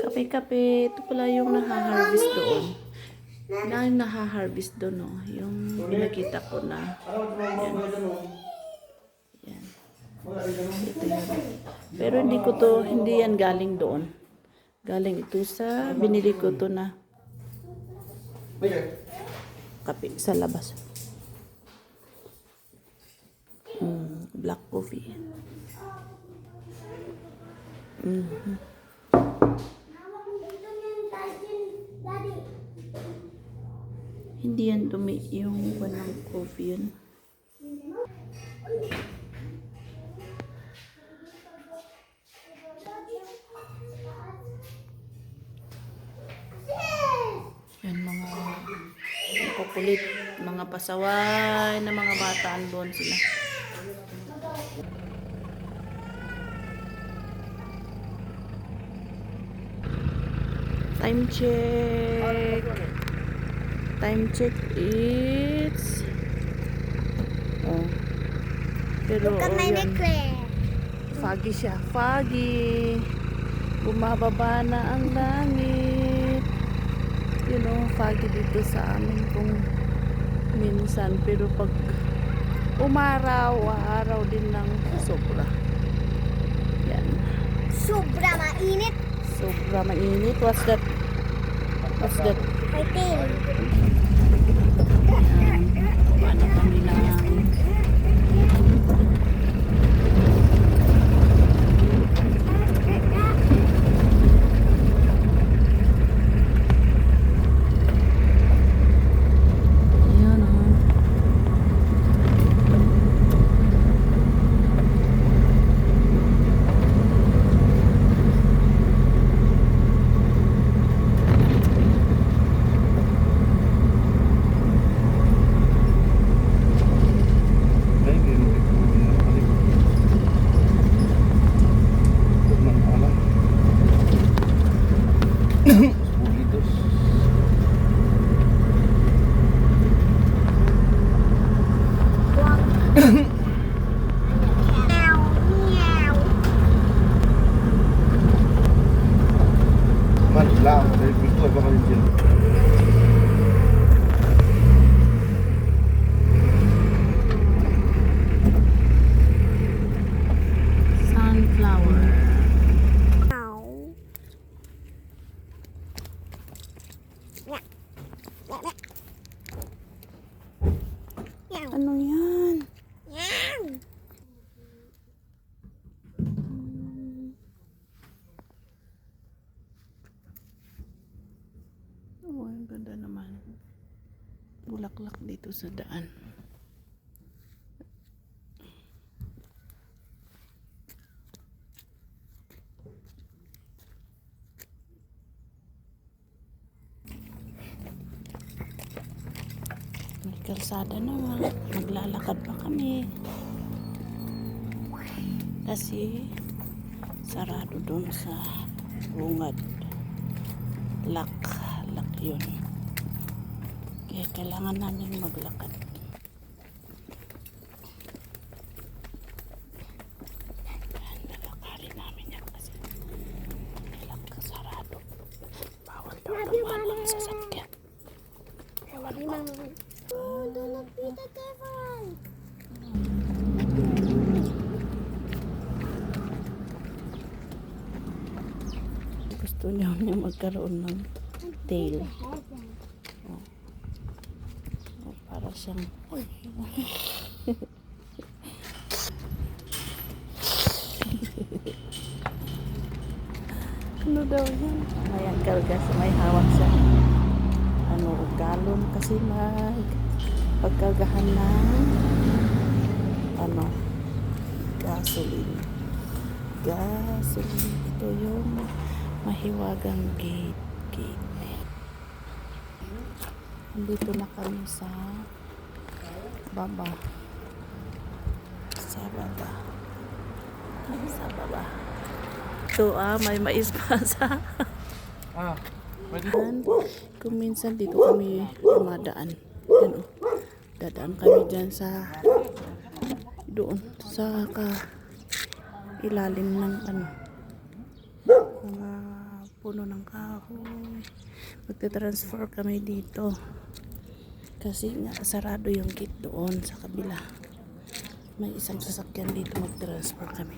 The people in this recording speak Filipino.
Kape-kape. Ito pala yung nahaharvest doon. Nahaharvest doon, no? Yung nakita ko na. Yan. Ito yan. Pero hindi yan galing doon. Galing ito sa, binili ko to na kape sa labas. Black coffee. Hindi yan dumi yung walang coffee yun. Yan mga kukulit, mga pasaway na mga bata, andun sila. Time check. Time check, it's pero Look at my yan, necklace. foggy siya, foggy. Bumababa na ang langit. Foggy dito sa amin kung minsan, pero pag araw din ng sobra. Yan. Sobra mainit. Sobra mainit. What's that? Fighting. Yan. Paano kami lang. Sunflower. Ano yan? Ang ganda naman. Bulaklak dito sa daan. May kalsada naman. Maglalakad pa kami. Kasi sarado doon sa bungad. Lock yun. Kaya kailangan namin maglakad. Nalakari namin yan kasi nilang kasarado. Bawal daw naman ang sasakyan. Love you, Mama. Oh, do not be the devil. Gusto niya magkaroon ng tail. Para siyang ano daw yan? May karga sa may hawak siya. Galon kasi pagkagahan ng gasoline. Ito yung mahiwagang gate. Dito na kami sa baba. Ito may mais pa sa kung minsan dito kami dumadaan. Yan, dadaan kami dyan sa doon sa ilalim ng mga puno ng kahoy. Magte-transfer kami dito. Kasi nga sarado yung gate doon sa kabila. May isang sasakyan dito, mag-transfer kami.